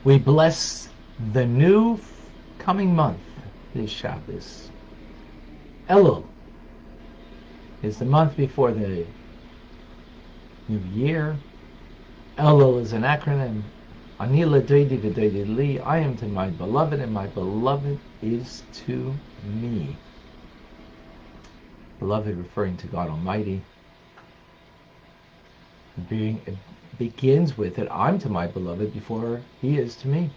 We bless the new coming month, this Shabbos. Elul is the month before the new year. Elul is an acronym. Ani l'doidi v'doidi li. I am to my beloved, and my beloved is to me. Beloved referring to God Almighty. It begins with that I'm to my beloved before he is to me.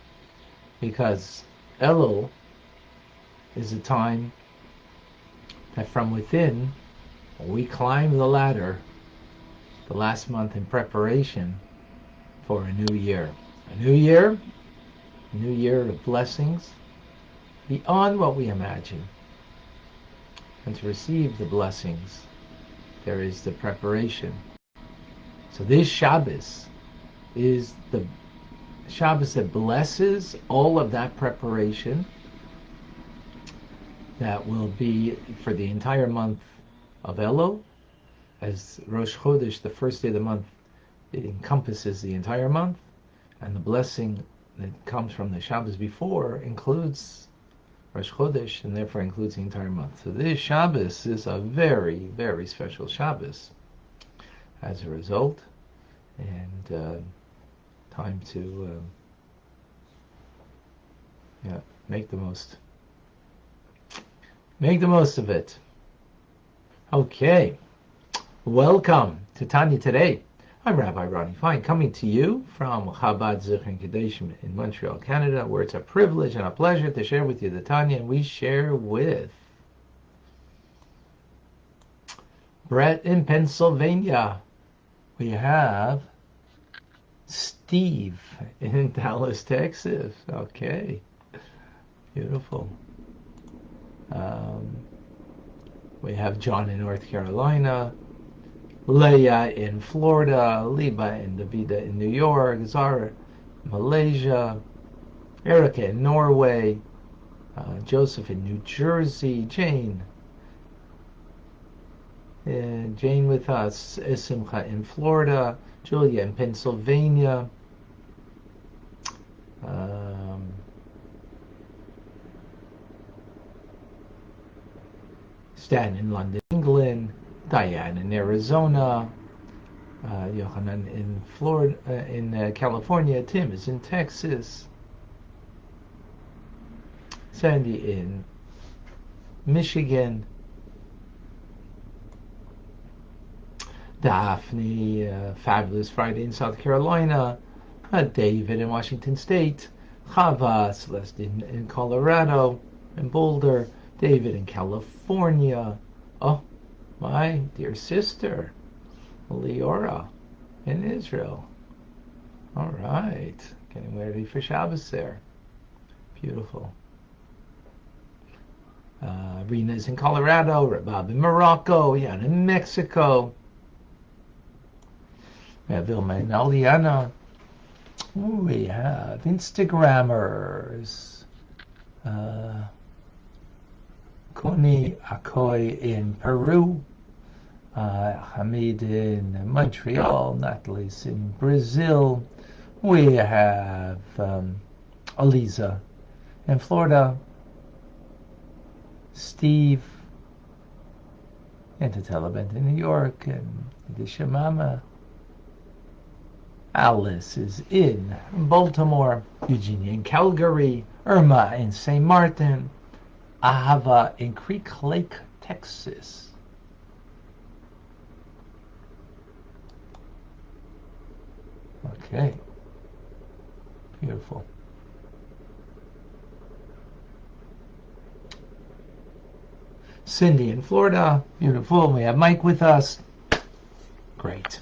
Because Elul is a time that from within we climb the ladder, the last month in preparation for a new year. A new year of blessings beyond what we imagine. And to receive the blessings, there is the preparation. So this Shabbos is the Shabbos that blesses all of that preparation that will be for the entire month of Elul. As Rosh Chodesh, the first day of the month, it encompasses the entire month, and the blessing that comes from the Shabbos before includes Rosh Chodesh, and therefore includes the entire month. So this Shabbos is a very, very special Shabbos as a result, and time to make the most of it. Okay, welcome to Tanya today. I'm Rabbi Ronnie Fine, coming to you from Chabad Zichron Kedoshim in Montreal, Canada, where it's a privilege and a pleasure to share with you the Tanya, and we share with Brett in Pennsylvania. We have Steve in Dallas, Texas. Okay, beautiful. We have John in North Carolina, Leah in Florida, Liba and Davida in New York, Zara, Malaysia, Erica in Norway, Joseph in New Jersey, Jane with us, Simcha in Florida, Julia in Pennsylvania, Stan in London, England, Diane in Arizona, Yohanan in Florida, in California, Tim is in Texas, Sandy in Michigan, Daphne, Fabulous Friday in South Carolina, David in Washington State, Chava, Celeste in Colorado, in Boulder, David in California, oh, my dear sister, Leora in Israel. All right, getting ready for Shabbos there. Beautiful. Rena's in Colorado, Rabbi in Morocco, Jan in Mexico. We have Vilma and Aliana. We have Instagrammers. Koni Akoy in Peru. Hamid in Montreal. Natalie's in Brazil. We have Aliza in Florida. Steve in Tetelabent in New York. And Dishamama. Alice is in Baltimore, Eugenia in Calgary, Irma in St. Martin, Ahava in Creek Lake, Texas. Okay, beautiful. Cindy in Florida, beautiful. We have Mike with us. Great.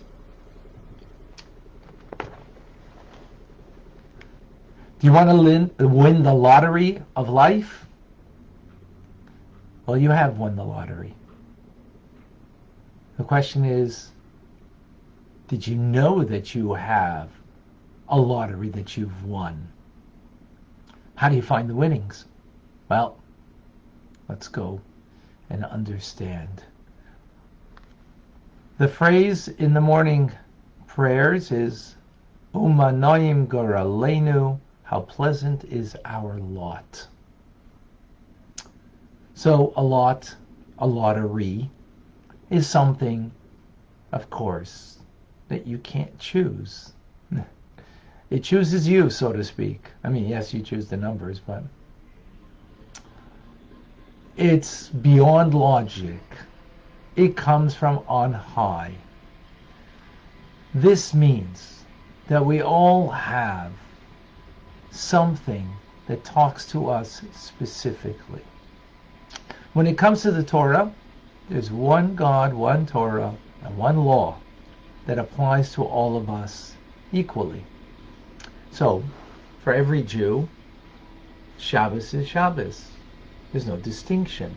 Do you want to win the lottery of life? Well, you have won the lottery. The question is, did you know that you have a lottery that you've won? How do you find the winnings? Well, let's go and understand The phrase in the morning prayers is Umanoim Goralenu, how pleasant is our lot. So a lot, a lottery, is something, of course, that you can't choose. It chooses you, so to speak. I mean, yes, you choose the numbers, but it's beyond logic. It comes from on high. This means that we all have something that talks to us specifically. When it comes to the Torah, there's one God, one Torah, and one law that applies to all of us equally. So, for every Jew, Shabbos is Shabbos. There's no distinction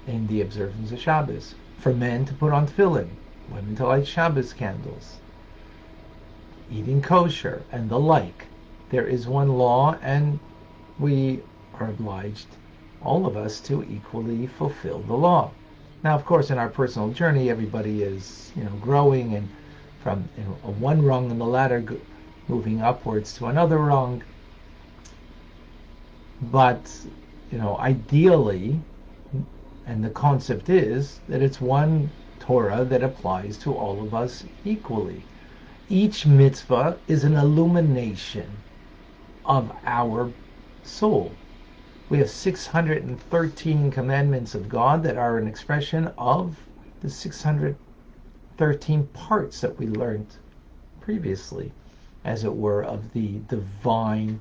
in the observance of Shabbos. For men to put on tefillin, women to light Shabbos candles, eating kosher, and the like. There is one law, and we are obliged, all of us, to equally fulfill the law. Now, of course, in our personal journey, everybody is, growing, and from one rung on the ladder, moving upwards to another rung. But, ideally, and the concept is that it's one Torah that applies to all of us equally. Each mitzvah is an illumination of our soul. We have 613 commandments of God that are an expression of the 613 parts that we learned previously, as it were, of the divine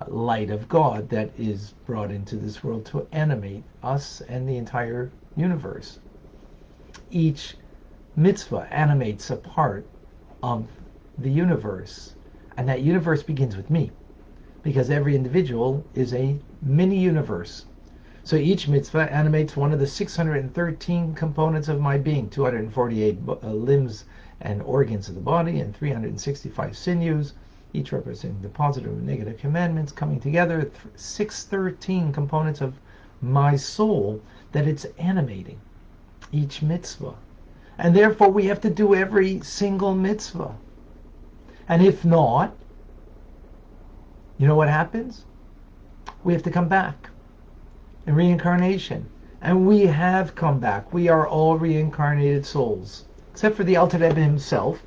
light of God that is brought into this world to animate us and the entire universe. Each mitzvah animates a part of the universe, and that universe begins with me, because every individual is a mini universe. So each mitzvah animates one of the 613 components of my being, 248 limbs and organs of the body, and 365 sinews, each representing the positive and negative commandments coming together, 613 components of my soul that it's animating each mitzvah. And therefore we have to do every single mitzvah. And if not, you know what happens? We have to come back in reincarnation. And we have come back. We are all reincarnated souls, except for the Alter Rebbe himself,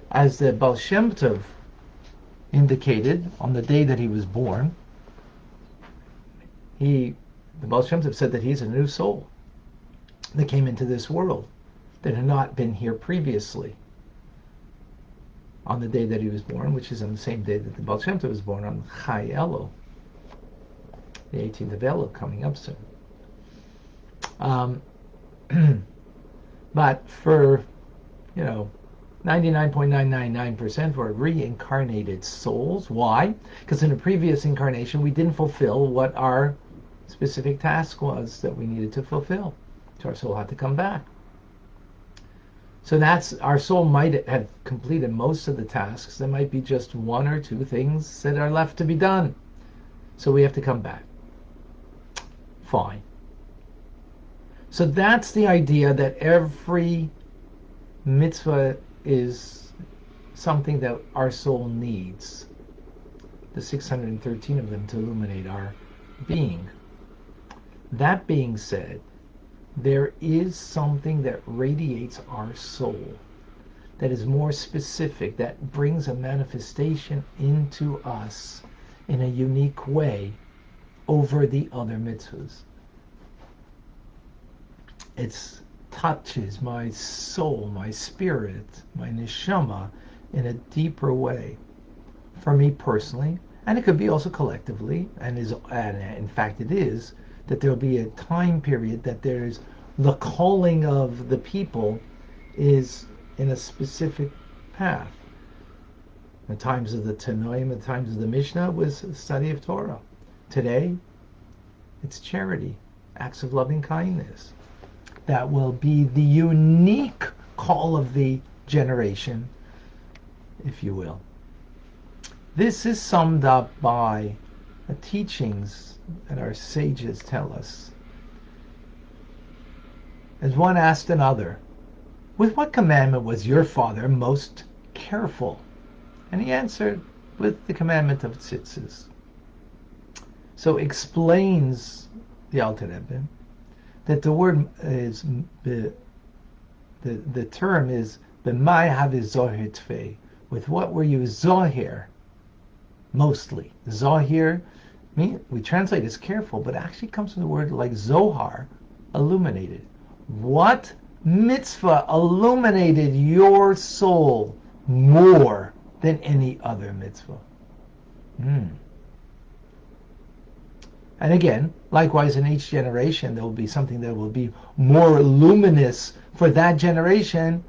as the Baal Shem Tov indicated on the day that he was born. The Baal Shem Tov said that he's a new soul that came into this world that had not been here previously on the day that he was born, which is on the same day that the Baal Shem Tov was born, on Chai Elul, the 18th of Elul, coming up soon. But for 99.999% were reincarnated souls. Why? Because in a previous incarnation we didn't fulfill what our specific task was that we needed to fulfill. So our soul had to come back. So our soul might have completed most of the tasks. There might be just one or two things that are left to be done. So we have to come back. Fine. So that's the idea, that every mitzvah is something that our soul needs. The 613 of them to illuminate our being. That being said, there is something that radiates our soul that is more specific, that brings a manifestation into us in a unique way over the other mitzvahs. It touches my soul, my spirit, my neshama in a deeper way. For me personally, and it could be also collectively, and in fact it is, that there'll be a time period that there's the calling of the people is in a specific path. The times of the Tanoim, the times of the Mishnah was the study of Torah. Today, it's charity, acts of loving kindness. That will be the unique call of the generation, if you will. This is summed up by the teachings that our sages tell us. As one asked another, with what commandment was your father most careful? And he answered, with the commandment of tzitzis. So explains the Alter Rebbe that the word is the term is b'may havi zohir tvei. With what were you zohir? Mostly zohir. We translate as careful, but it actually comes from the word like zohar, illuminated. What mitzvah illuminated your soul more than any other mitzvah? And again, likewise, in each generation, there will be something that will be more luminous for that generation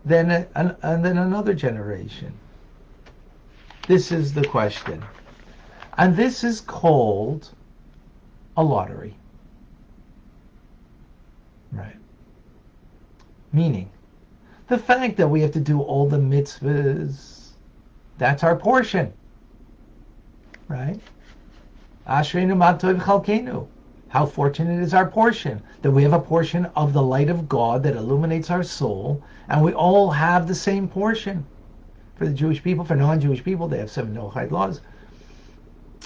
than another generation. This is the question. And this is called a lottery. Right. Meaning, the fact that we have to do all the mitzvahs, that's our portion. Right? Ashreinu ma tov chalkenu. How fortunate is our portion, that we have a portion of the light of God that illuminates our soul, and we all have the same portion. For the Jewish people, for non-Jewish people, they have 7 Noahide laws.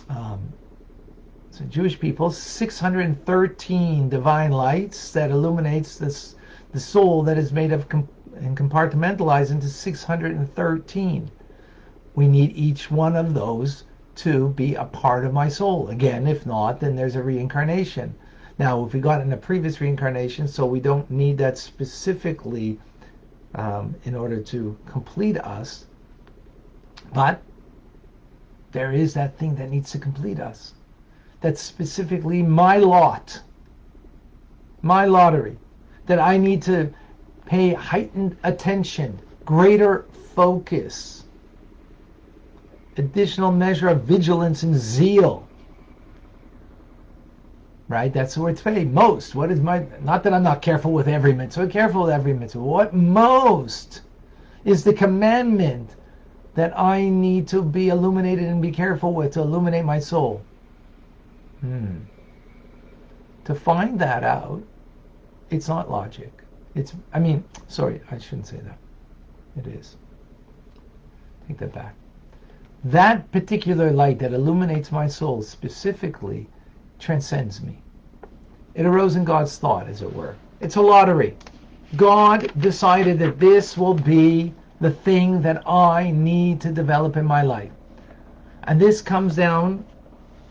So Jewish people, 613 divine lights that illuminates the soul that is made of and compartmentalized into 613. We need each one of those to be a part of my soul. Again, if not, then there's a reincarnation. Now, if we got in a previous reincarnation, so we don't need that specifically in order to complete us, but there is that thing that needs to complete us. That's specifically my lot, my lottery, that I need to pay heightened attention, greater focus, additional measure of vigilance and zeal. Right? That's the word tvei. Most. What is my, not that I'm not careful with every mitzvah, careful with every mitzvah. What most is the commandment that I need to be illuminated and be careful with to illuminate my soul? To find that out, it's not logic. Sorry, I shouldn't say that. It is. Take that back. That particular light that illuminates my soul specifically transcends me. It arose in God's thought, as it were. It's a lottery. God decided that this will be the thing that I need to develop in my life. And this comes down,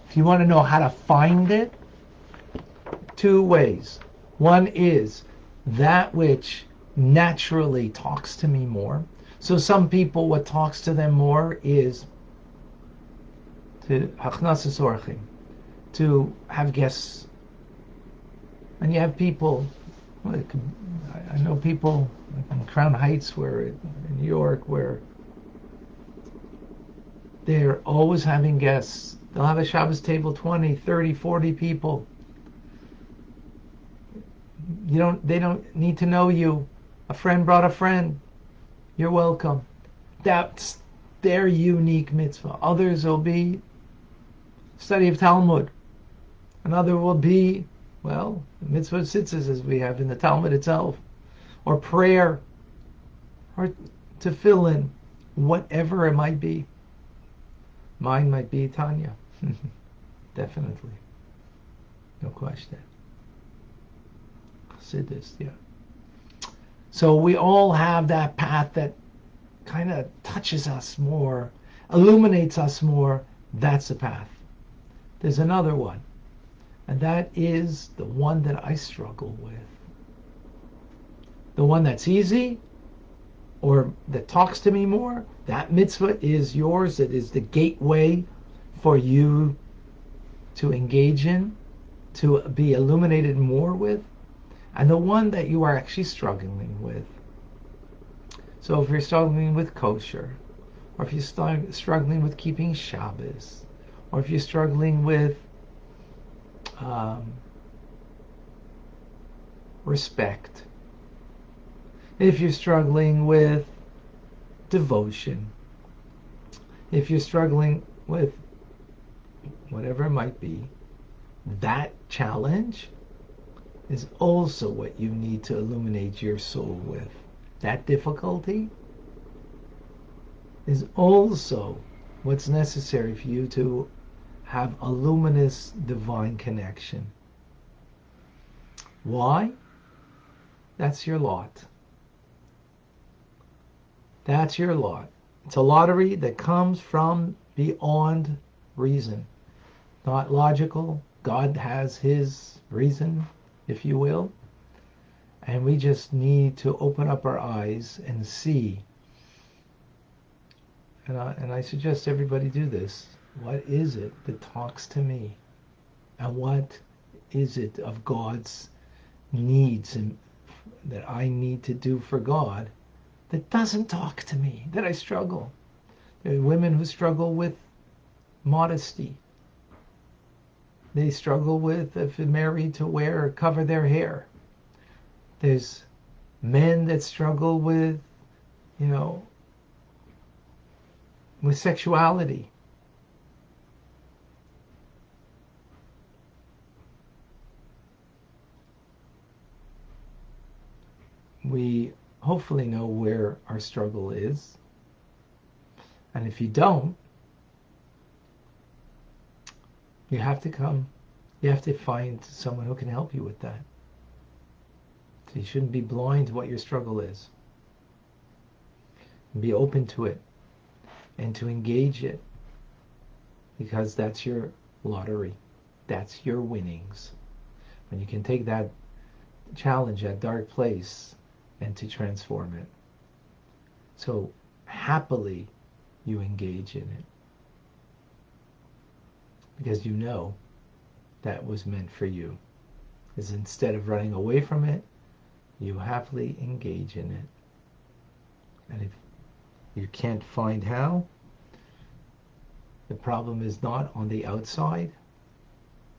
if you want to know how to find it, 2 ways. One is that which naturally talks to me more. So some people, what talks to them more is to hachnasas orchim, to have guests. And you have people, I know people in Crown Heights, where in New York, where they're always having guests. They'll have a Shabbos table, 20, 30, 40 people. They don't need to know you. A friend brought a friend. You're welcome. That's their unique mitzvah. Others will be study of Talmud. Another will be, the mitzvah of tzitzis, as we have in the Talmud itself, or prayer, or to fill in, whatever it might be. Mine might be Tanya. Definitely. No question. Chassidus, yeah. So we all have that path that kind of touches us more, illuminates us more. That's the path. There's another one, and that is the one that I struggle with. The one that's easy, or that talks to me more, that mitzvah is yours. It is the gateway for you to engage in, to be illuminated more with, and the one that you are actually struggling with. So if you're struggling with kosher, or if you're struggling with keeping Shabbos, or if you're struggling with respect, if you're struggling with devotion, if you're struggling with whatever it might be, that challenge is also what you need to illuminate your soul with. that difficulty is also what's necessary for you to have a luminous divine connection. Why? That's your lot. That's your lot. It's a lottery that comes from beyond reason, not logical. God has his reason, if you will, and we just need to open up our eyes and see. And I suggest everybody do this. What is it that talks to me? And what is it of God's needs and that I need to do for God that doesn't talk to me, that I struggle? There are women who struggle with modesty. They struggle with, if they're married, to wear or cover their hair. There's men that struggle with, with sexuality. We hopefully know where our struggle is. And if you don't, you have to find someone who can help you with that. So you shouldn't be blind to what your struggle is. Be open to it and to engage it, because that's your lottery. That's your winnings. When you can take that challenge, that dark place, and to transform it. So happily you engage in it, because you know that was meant for you. Is instead of running away from it, you happily engage in it. And if you can't find how, the problem is not on the outside,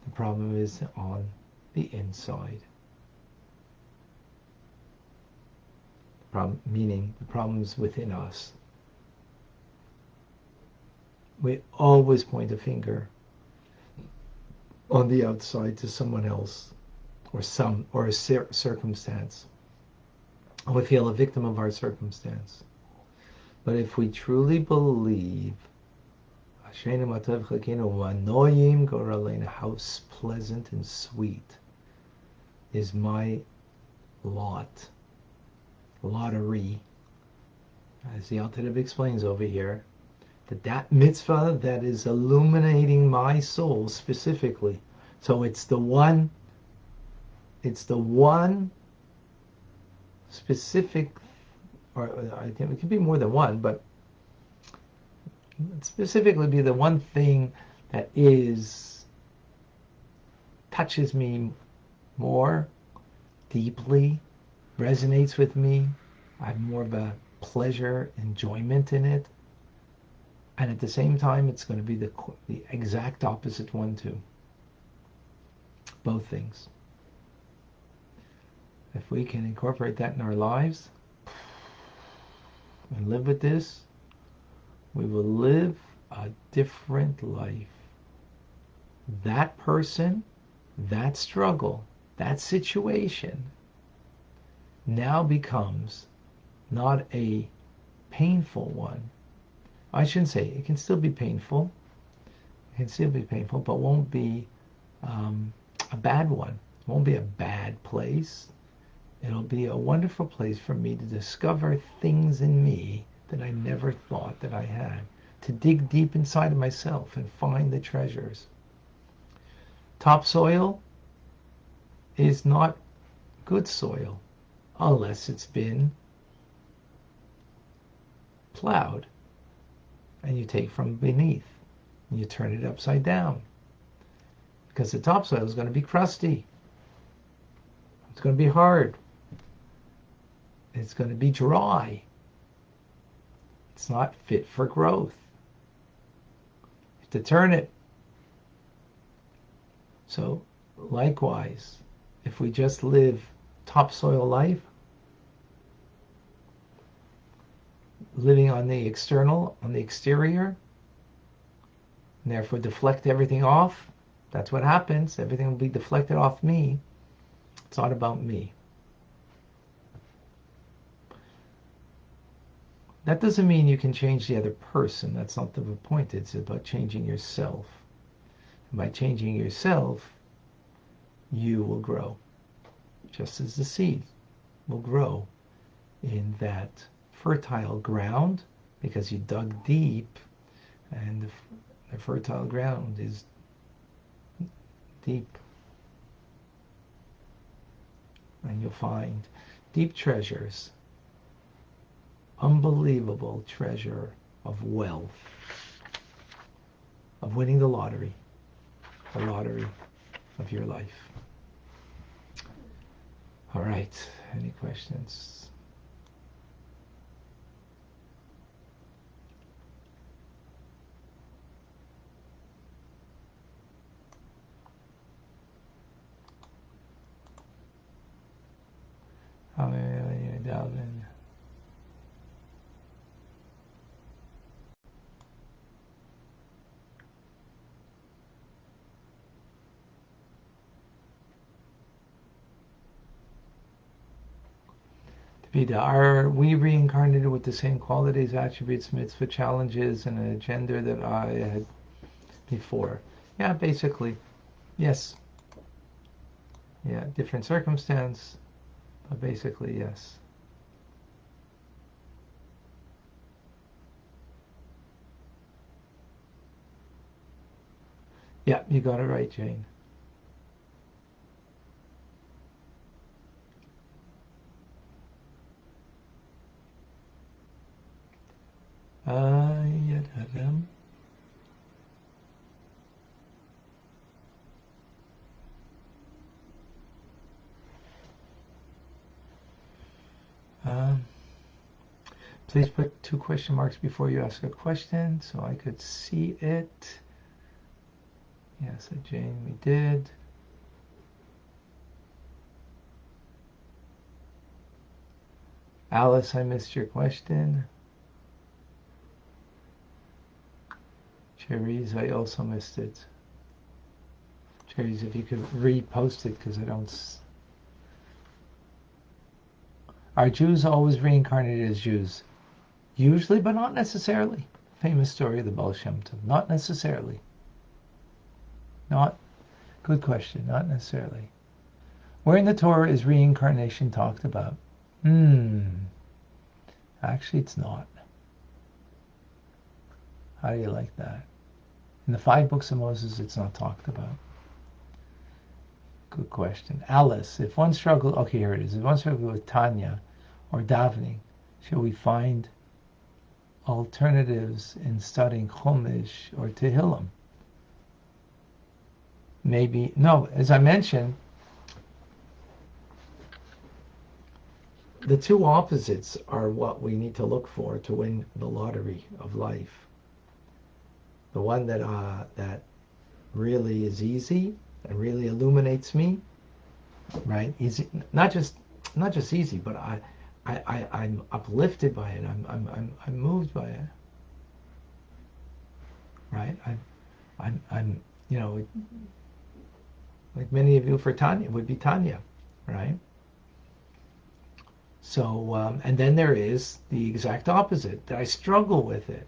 the problem is on the inside. Meaning the problem's within us. We always point a finger on the outside to someone else or a circumstance. We feel a victim of our circumstance. But if we truly believe how pleasant and sweet is my lot, lottery, as the Alter Rebbe explains over here, that mitzvah that is illuminating my soul specifically. So it's the one specific, or I think it could be more than one, but specifically be the one thing that touches me more deeply, resonates with me. I have more of a pleasure, enjoyment in it. And at the same time, it's going to be the exact opposite one too. Both things. If we can incorporate that in our lives and live with this, we will live a different life. That person, that struggle, that situation now becomes not a painful one. I shouldn't say, it can still be painful. It can still be painful, but won't be a bad one. It won't be a bad place. It'll be a wonderful place for me to discover things in me that I never thought that I had. To dig deep inside of myself and find the treasures. Topsoil is not good soil unless it's been plowed. And you take from beneath and you turn it upside down, because the topsoil is going to be crusty, it's going to be hard, it's going to be dry, it's not fit for growth. You have to turn it. So likewise, if we just live topsoil life, living on the external, on the exterior, and therefore deflect everything off, that's what happens. Everything will be deflected off me. It's not about me. that doesn't mean you can change the other person. That's not the point. It's about changing yourself. And by changing yourself, you will grow, just as the seed will grow in that fertile ground, because you dug deep, and the fertile ground is deep. And you'll find deep treasures, unbelievable treasure of wealth, of winning the lottery of your life. All right, any questions? Are we reincarnated with the same qualities, attributes, mitzvah, challenges, and a gender that I had before? Yeah, basically, yes. Yeah, different circumstance, but basically, yes. Yeah, you got it right, Jane. Please put 2 question marks before you ask a question so I could see it. Yes, Jane, we did. Alice, I missed your question. Cherries, I also missed it. Cherries, if you could repost it, because I don't... Are Jews always reincarnated as Jews? Usually, but not necessarily. Famous story of the Baal Shem Tov. Not necessarily. Not... Good question. Not necessarily. Where in the Torah is reincarnation talked about? Actually, it's not. How do you like that? In the 5 books of Moses, it's not talked about. Good question. Alice, if one struggle, okay, here it is. If one struggle with Tanya or davening, should we find alternatives in studying Chumash or Tehillim? Maybe, no, as I mentioned, the 2 opposites are what we need to look for to win the lottery of life. The one that really is easy and really illuminates me, right? Easy, not just easy, but I'm uplifted by it. I'm moved by it, right? I'm like many of you, for Tanya, would be Tanya, right? So, and then there is the exact opposite, that I struggle with it.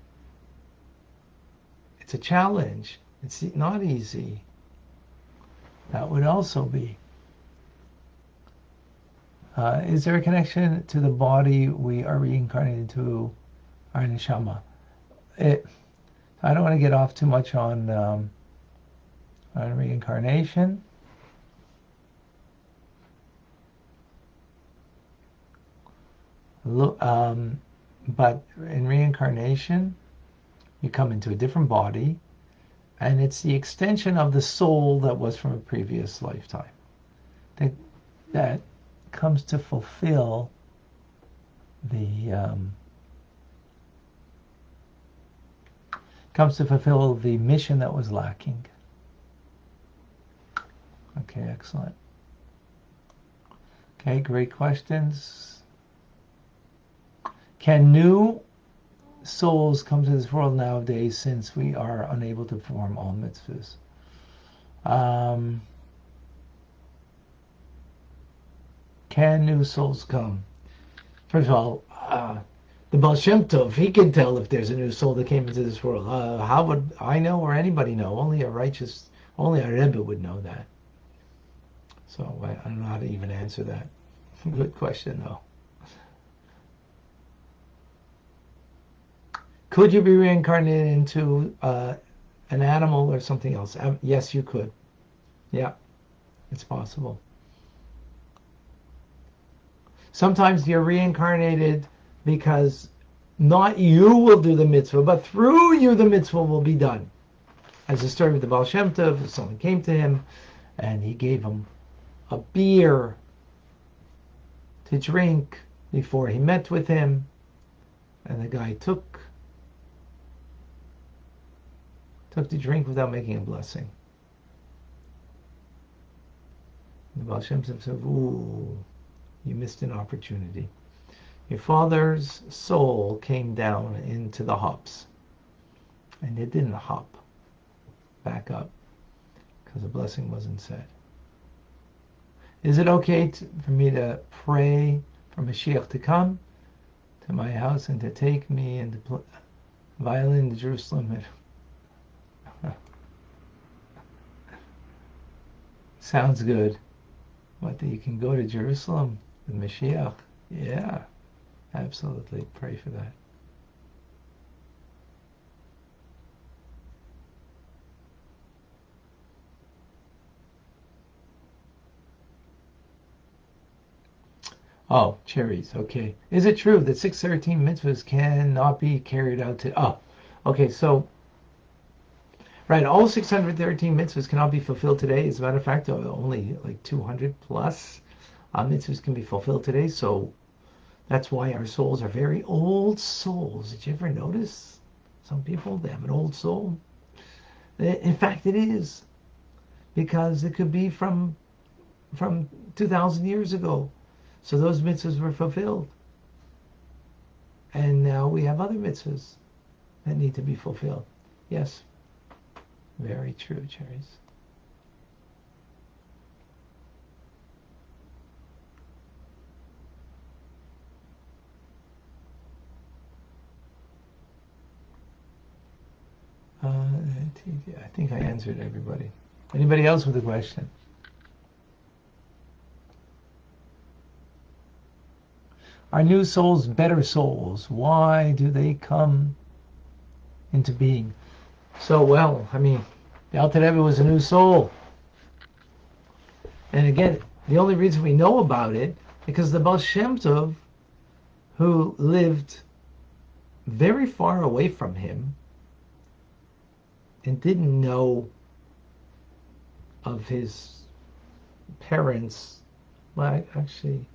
It's a challenge. It's not easy. That would also be. Is there a connection to the body we are reincarnated into, our neshama? I don't want to get off too much on reincarnation. But in reincarnation, you come into a different body, and it's the extension of the soul that was from a previous lifetime that comes to fulfill the mission that was lacking. Okay, excellent. Okay, great questions. Can new souls come to this world nowadays, since we are unable to perform all mitzvahs? Can new souls come? First of all, The Baal Shem Tov, he can tell if there's a new soul that came into this world. How would I know or anybody know? Only a Rebbe would know that. So I don't know how to even answer that. Good question, though. Could you be reincarnated into an animal or something else? Yes, you could. Yeah, it's possible. Sometimes you're reincarnated because not you will do the mitzvah, but through you the mitzvah will be done. As the story of the Baal Shem Tov, someone came to him and he gave him a beer to drink before he met with him, and the guy took the drink without making a blessing. The Baal Shem Tov said, "Ooh, you missed an opportunity. Your father's soul came down into the hops, and it didn't hop back up because the blessing wasn't said. Is it okay for me to pray for Mashiach to come to my house and to take me and to violin to Jerusalem?" Sounds good. What, that you can go to Jerusalem with Mashiach? Yeah, absolutely. Pray for that. Oh, cherries. Okay. Is it true that 613 mitzvahs cannot be carried out to... Oh, okay. So, right. All 613 mitzvahs cannot be fulfilled today. As a matter of fact, only like 200 plus mitzvahs can be fulfilled today. So that's why our souls are very old souls. Did you ever notice? Some people, they have an old soul. In fact, it is. Because it could be from 2,000 years ago. So those mitzvahs were fulfilled. And now we have other mitzvahs that need to be fulfilled. Yes. Very true, cherries. I think I answered everybody. Anybody else with a question? Are new souls better souls? Why do they come into being? So, well, I mean, the Alter Rebbe was a new soul. And again, the only reason we know about it, because the Baal Shem Tov, who lived very far away from him and didn't know of his parents, well, actually,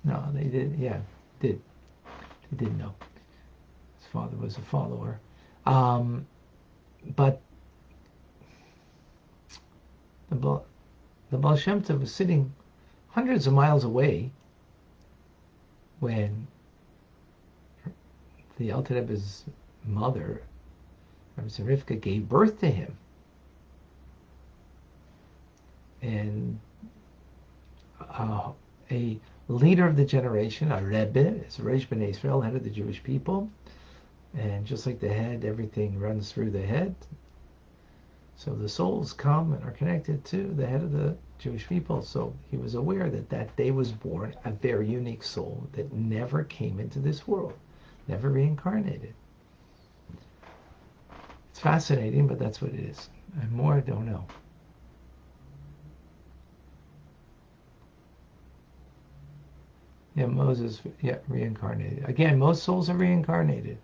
no, they did, yeah, did. They didn't know. His father was a follower. But the Baal Shem Tov was sitting hundreds of miles away when the Alter Rebbe's mother, Rabbi Rivka, gave birth to him. And a leader of the generation, a Rebbe, is Reish B'nai Israel, head of the Jewish people. And just like the head, everything runs through the head. So the souls come and are connected to the head of the Jewish people. So he was aware that that day was born a very unique soul that never came into this world, never reincarnated. It's fascinating, but that's what it is. And more I don't know. Yeah, Moses, yeah, reincarnated. Again, most souls are reincarnated.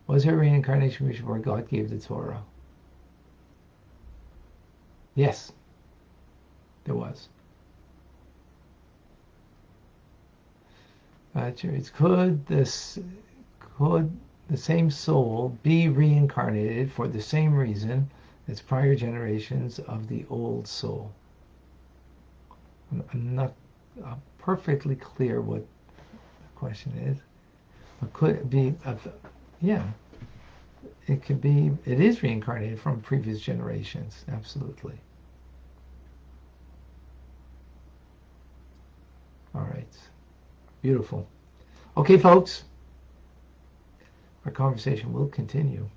Was there reincarnation before God gave the Torah? Yes, there was. Could the same soul be reincarnated for the same reason as prior generations of the old soul? I'm not perfectly clear what the question is. But could it be? Yeah, it could be. It is reincarnated from previous generations. Absolutely. All right. Beautiful. Okay, folks. Our conversation will continue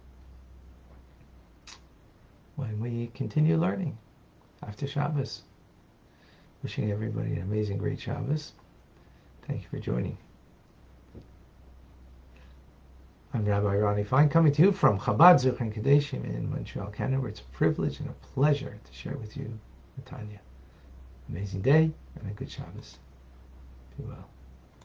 when we continue learning after Shabbos. Wishing everybody an amazing, great Shabbos. Thank you for joining. I'm Rabbi Ronnie Fine, coming to you from Chabad Zuchrin Kadeshim in Montreal, Canada, where it's a privilege and a pleasure to share with you, Tanya. Amazing day and a good Shabbos. Be well.